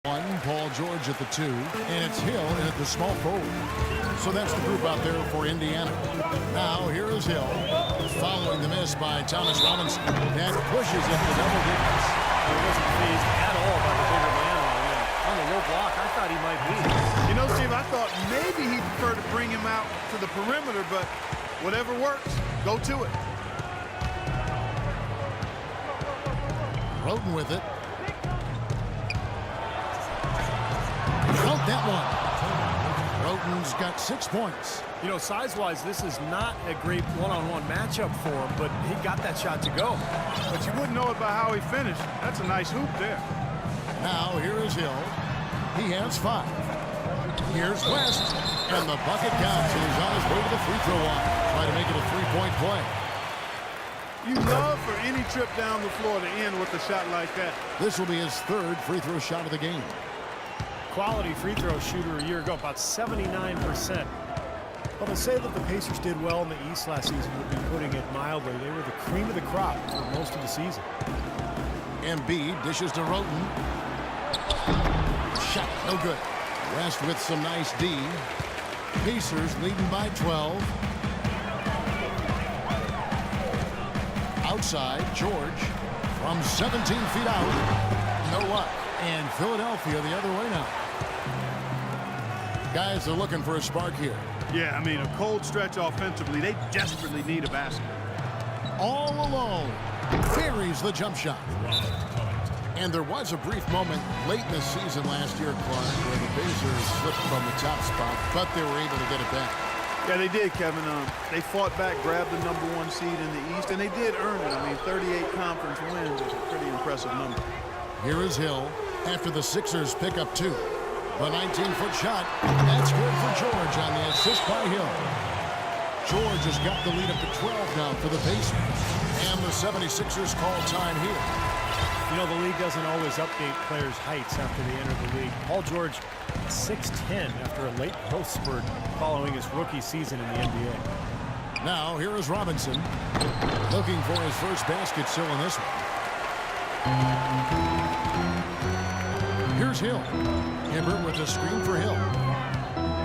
One, Paul George at the 2, and it's Hill in at the small forward. So that's the group out there for Indiana. Now here is Hill, following the miss by Thomas Robinson. That pushes it to double digits. He wasn't phased at all by the bigger man on the low block. I thought he might be. You know, Steve, I thought maybe he'd prefer to bring him out to the perimeter, but whatever works, go to it. Roten with it. Broke that one. Roten's got 6 points. You know, size-wise, this is not a great one-on-one matchup for him, but he got that shot to go. But you wouldn't know it by how he finished. That's a nice hoop there. Now here is Hill. He has 5. Here's West, and the bucket counts, and he's on his way to the free throw line. Try to make it a 3-point play. You love for any trip down the floor to end with a shot like that. This will be his 3rd free throw shot of the game. Quality free throw shooter a year ago, about 79%. Well, to say that the Pacers did well in the East last season would be putting it mildly. They were the cream of the crop for most of the season. Embiid dishes to Roten. Shot, no good. West with some nice D. Pacers leading by 12. Outside, George from 17 feet out. No luck. And Philadelphia the other way now. Guys are looking for a spark here. Yeah, I mean, a cold stretch offensively. They desperately need a basket. All alone. Buries the jump shot. And there was a brief moment late in the season last year, Clark, where the Pacers slipped from the top spot, but they were able to get it back. Yeah, they did, Kevin. They fought back, grabbed the #1 seed in the East, and they did earn it. I mean, 38 conference wins is a pretty impressive number. Here is Hill after the Sixers pick up 2. The 19-foot shot. That's good for George on the assist by Hill. George has got the lead up to 12 now for the Pacers. And the 76ers call time here. You know, the league doesn't always update players' heights after they enter the league. Paul George, 6'10" after a late growth spurt following his rookie season in the NBA. Now, here is Robinson looking for his first basket still in this one. Here's Hill. Hibbert with a screen for Hill.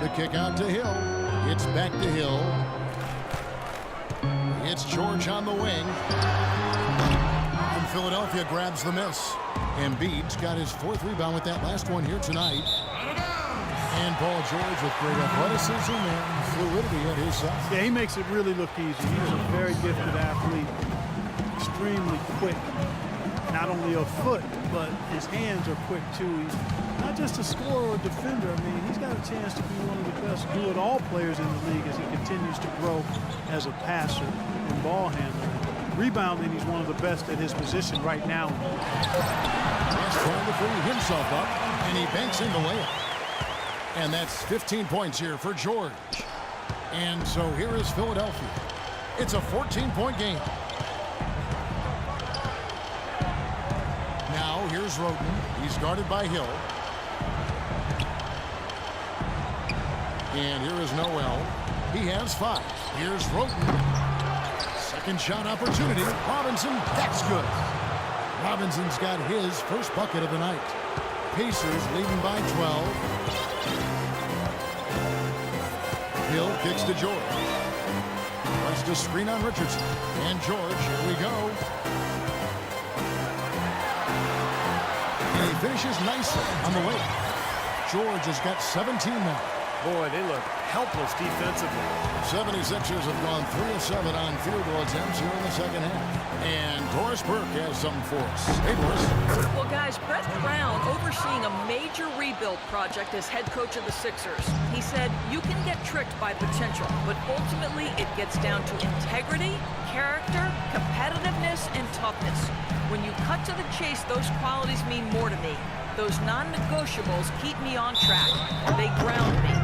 The kick out to Hill. It's back to Hill. It's George on the wing. And Philadelphia grabs the miss. Embiid's got his 4th rebound with that last one here tonight. And Paul George with great athleticism and fluidity at his side. Yeah, he makes it really look easy. He's a very gifted athlete. Extremely quick. Not only a foot, but his hands are quick too. He's not just a scorer or defender. I mean, he's got a chance to be one of the best do-it-all players in the league as he continues to grow as a passer and ball handler. Rebounding, he's one of the best at his position right now. Just trying to free himself up, and he banks in the layup. And that's 15 points here for George. And so here is Philadelphia. It's a 14-point game. Now here's Roten. He's guarded by Hill. And here is Noel. He has 5. Here's Roten. Second shot opportunity. Robinson, that's good. Robinson's got his first bucket of the night. Pacers leading by 12. Hill kicks to George. West a screen on Richardson. And George, here we go. And he finishes nicely on the way. George has got 17 now. Boy, they look helpless defensively. 76ers have gone 3 of 7 on field goal attempts here in the second half. And Doris Burke has something for us. Hey, Doris. Well, guys, Brett Brown overseeing a major rebuild project as head coach of the Sixers. He said, you can get tricked by potential, but ultimately it gets down to integrity, character, competitiveness, and toughness. When you cut to the chase, those qualities mean more to me. Those non-negotiables keep me on track. They ground me.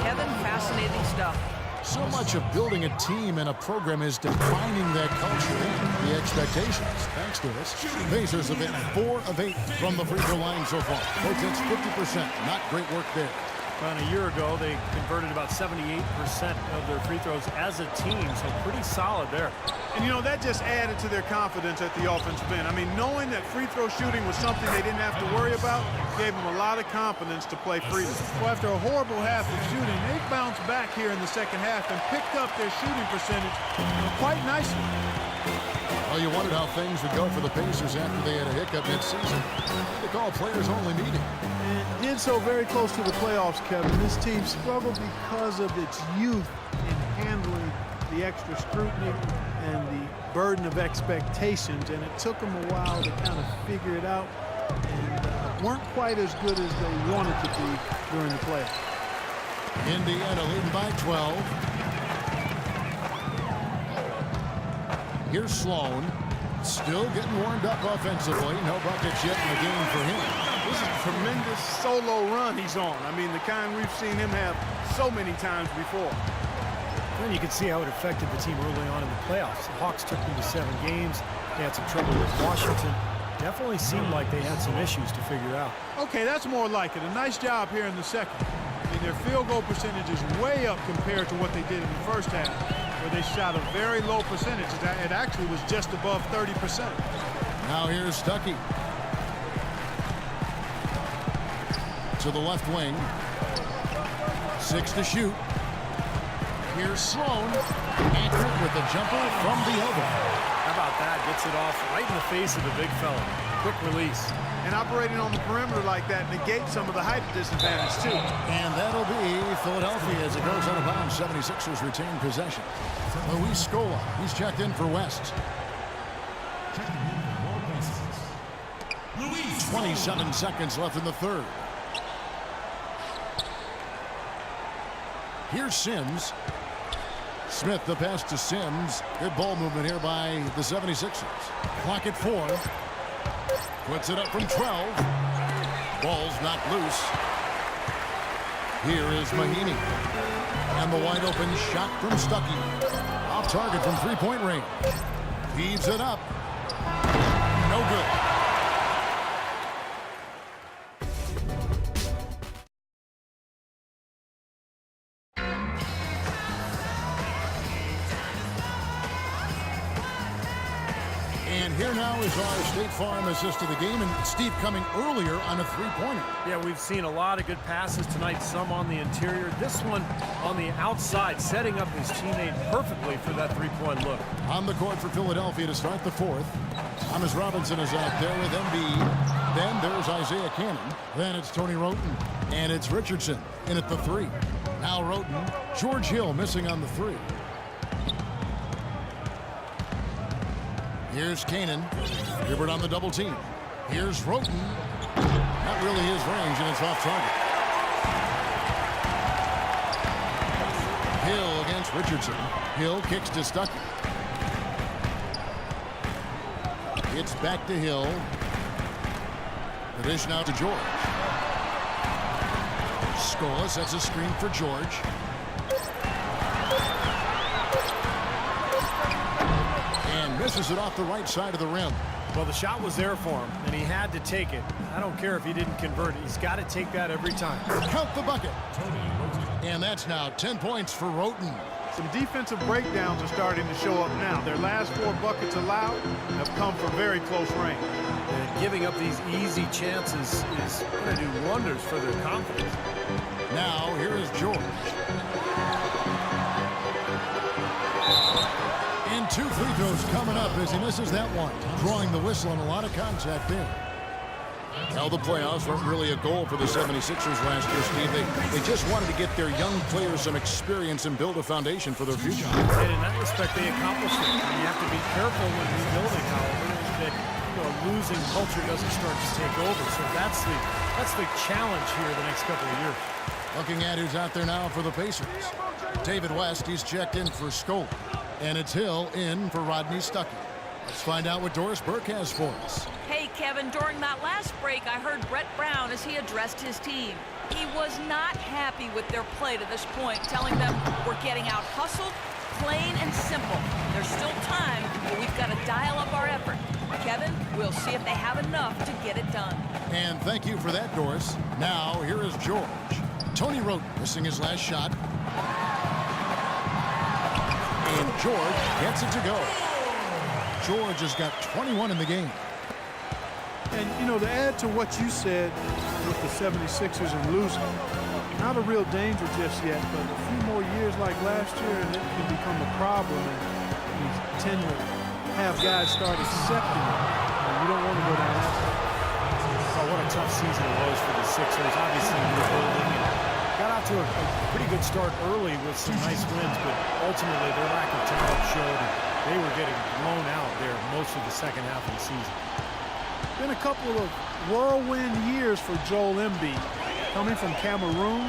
Kevin, fascinating stuff. So much of building a team and a program is defining that culture and the expectations. Thanks to us, Pacers have hit 4 of 8 from the free throw line so far. Folks, that's 50%. Not great work there. Well, a year ago, they converted about 78% of their free throws as a team, so pretty solid there. And, you know, that just added to their confidence at the offensive end. I mean, knowing that free throw shooting was something they didn't have to worry about gave them a lot of confidence to play freely. Well, after a horrible half of shooting, they bounced back here in the second half and picked up their shooting percentage quite nicely. Well, you wondered how things would go for the Pacers after they had a hiccup mid-season. They called players-only meeting. And did so very close to the playoffs, Kevin. This team struggled because of its youth in handling the extra scrutiny and the burden of expectations, and it took them a while to kind of figure it out, and weren't quite as good as they wanted to be during the playoffs. Indiana leading by 12. Here's Sloan, still getting warmed up offensively. No buckets yet in the game for him. This is a tremendous solo run he's on. I mean, the kind we've seen him have so many times before. And you can see how it affected the team early on in the playoffs. The Hawks took them to 7 games. They had some trouble with Washington. Definitely seemed like they had some issues to figure out. Okay, that's more like it. A nice job here in the second. I mean, their field goal percentage is way up compared to what they did in the first half, where they shot a very low percentage. It actually was just above 30%. Now here's Stuckey. To the left wing. 6 to shoot. Here's Sloan. Accurate with the jumper from the elbow. How about that? Gets it off right in the face of the big fella. Quick release. And operating on the perimeter like that negates some of the height disadvantage, too. And that'll be Philadelphia as it goes out of bounds. 76ers retain possession. Luis Scola, he's checked in for West. 27 seconds left in the third. Here's Sims. Smith, the pass to Sims. Good ball movement here by the 76ers. Clock at 4. Puts it up from 12. Ball's knocked loose. Here is Mahinmi. And the wide open shot from Stuckey. Off target from three-point range. Heaves it up. No good. And here now is our State Farm assist to the game, and Steve coming earlier on a three-pointer. Yeah, we've seen a lot of good passes tonight, some on the interior. This one on the outside, setting up his teammate perfectly for that three-point look. On the court for Philadelphia to start the fourth. Thomas Robinson is out there with Embiid. Then there's Isaiah Cannon. Then it's Tony Roten. And it's Richardson in at the 3. Now Roten. George Hill missing on the 3. Here's Canaan. Hibbert on the double team. Here's Roten. Not really his range, and it's off target. Hill against Richardson. Hill kicks to Stuckey. It's back to Hill. The dish now to George. Scola sets a screen for George. Misses it off the right side of the rim. Well, the shot was there for him, and he had to take it. I don't care if he didn't convert it. He's got to take that every time. Count the bucket. And that's now 10 points for Roten. Some defensive breakdowns are starting to show up now. Their last 4 buckets allowed have come from very close range. And giving up these easy chances is going to do wonders for their confidence. Now, here is George. And 2 free throws coming up as he misses that one. Drawing the whistle and a lot of contact there. Well, the playoffs weren't really a goal for the 76ers last year, Steve. They just wanted to get their young players some experience and build a foundation for their future. And in that respect, they accomplished it. And you have to be careful when rebuilding, however, that a losing culture doesn't start to take over. So that's the challenge here the next couple of years. Looking at who's out there now for the Pacers. David West, he's checked in for Scola. And it's Hill in for Rodney Stuckey. Let's find out what Doris Burke has for us. Hey, Kevin, during that last break, I heard Brett Brown as he addressed his team. He was not happy with their play to this point, telling them we're getting out hustled, plain and simple. There's still time, but we've got to dial up our effort. Kevin, we'll see if they have enough to get it done. And thank you for that, Doris. Now, here is George. Tony Roten missing his last shot. And George gets it to go. George has got 21 in the game. And, you know, to add to what you said with the 76ers and losing, not a real danger just yet, but a few more years like last year, and it can become a problem. And you tend to have guys start accepting it. And you don't want to go down that path. Oh, what a tough season it was for the Sixers. Obviously, rebuilding and got out to a pretty good start early with some nice wins, but ultimately their lack of talent showed they were getting blown out there most of the second half of the season. Been a couple of whirlwind years for Joel Embiid. Coming from Cameroon,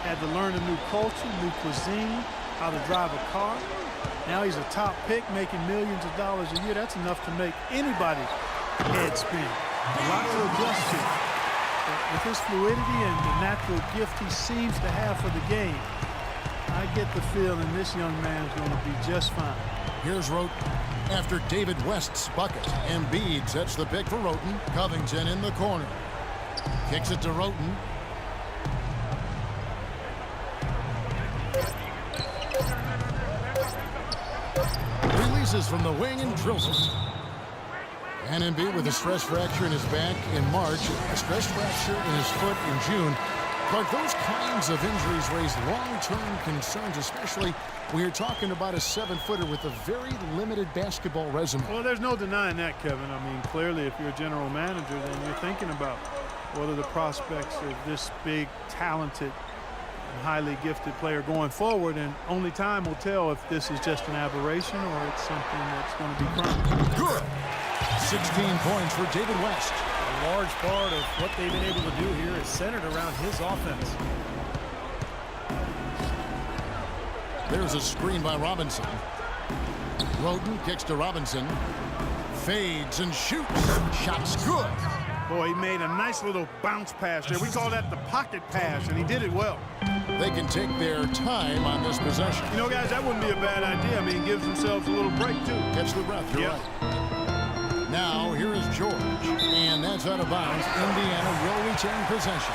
had to learn a new culture, new cuisine, how to drive a car. Now he's a top pick, making millions of dollars a year. That's enough to make anybody's head spin. A lot to adjust to. But with his fluidity and the natural gift he seems to have for the game, I get the feeling this young man's going to be just fine. Here's Roten. After David West's bucket, Embiid sets the pick for Roten. Covington in the corner. Kicks it to Roten. Releases from the wing and drills it. And Embiid with a stress fracture in his back in March, a stress fracture in his foot in June. But those kinds of injuries raise long-term concerns, especially when you're talking about a 7-footer with a very limited basketball resume. Well, there's no denying that, Kevin. I mean, clearly, if you're a general manager, then you're thinking about what are the prospects of this big, talented, and highly gifted player going forward, and only time will tell if this is just an aberration or it's something that's going to be chronic. Good. 16 points for David West. A large part of what they've been able to do here is centered around his offense. There's a screen by Robinson. Roten kicks to Robinson. Fades and shoots. Shot's good. Boy, he made a nice little bounce pass there. We call that the pocket pass, and he did it well. They can take their time on this possession. You know, guys, that wouldn't be a bad idea. I mean, it gives themselves a little break, too. Catch the breath. You're right. Now, here is George. And that's out of bounds. Indiana will retain possession.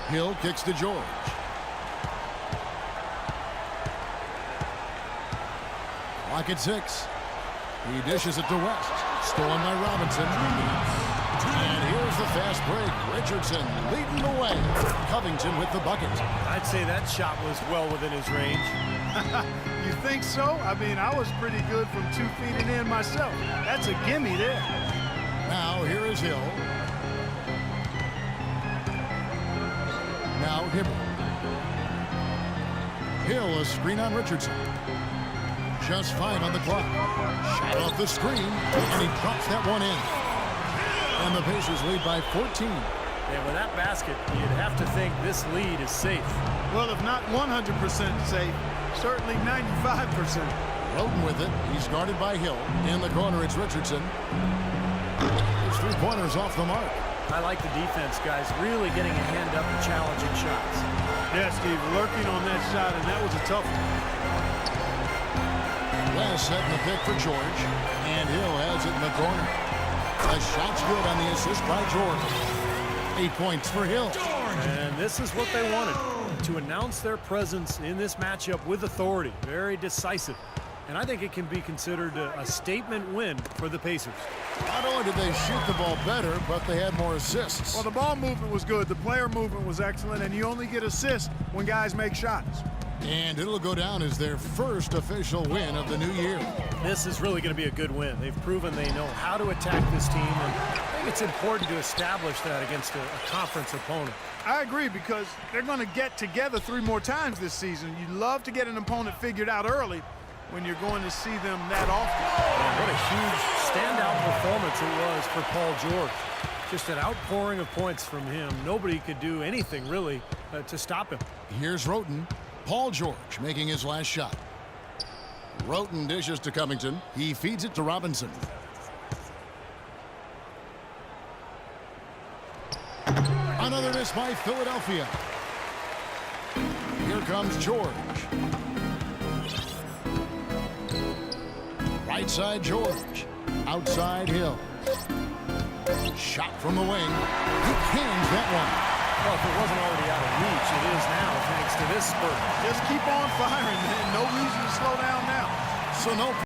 Hill kicks to George. Clock at 6. He dishes it to West. Stolen by Robinson. And here's the fast break. Richardson leading the way. Covington with the bucket. I'd say that shot was well within his range. You think so? I mean, I was pretty good from 2 feet and in myself. That's a gimme there. Now here is Hill. Now Hibbert. Hill, a screen on Richardson. Just 5 on the clock. Shot off the screen, and he drops that one in. And the Pacers lead by 14. And with that basket, you'd have to think this lead is safe. Well, if not 100% safe, certainly 95%. Roten with it. He's guarded by Hill. In the corner, it's Richardson. His 3-pointers off the mark. I like the defense, guys, really getting a hand up and challenging shots. Yeah, Steve, lurking on that shot, and that was a tough one. West setting the pick for George. And Hill has it in the corner. The shot's good on the assist by George. 8 points for Hill. And this is what they wanted, to announce their presence in this matchup with authority. Very decisive. And I think it can be considered a statement win for the Pacers. Not only did they shoot the ball better, but they had more assists. Well, the ball movement was good. The player movement was excellent, and you only get assists when guys make shots. And it'll go down as their first official win of the new year. This is really going to be a good win. They've proven they know how to attack this team, and I think it's important to establish that against a conference opponent. I agree, because they're going to get together 3 more times this season. You love to get an opponent figured out early when you're going to see them that often. And what a huge standout performance it was for Paul George. Just an outpouring of points from him. Nobody could do anything, really, to stop him. Here's Roten. Paul George making his last shot. Roten dishes to Covington. He feeds it to Robinson. Another miss by Philadelphia. Here comes George. Right side George. Outside Hill. Shot from the wing. He cans that one. Well, if it wasn't already out of reach, it is now thanks to this spurt. Just keep on firing, man. No reason to slow down now. So no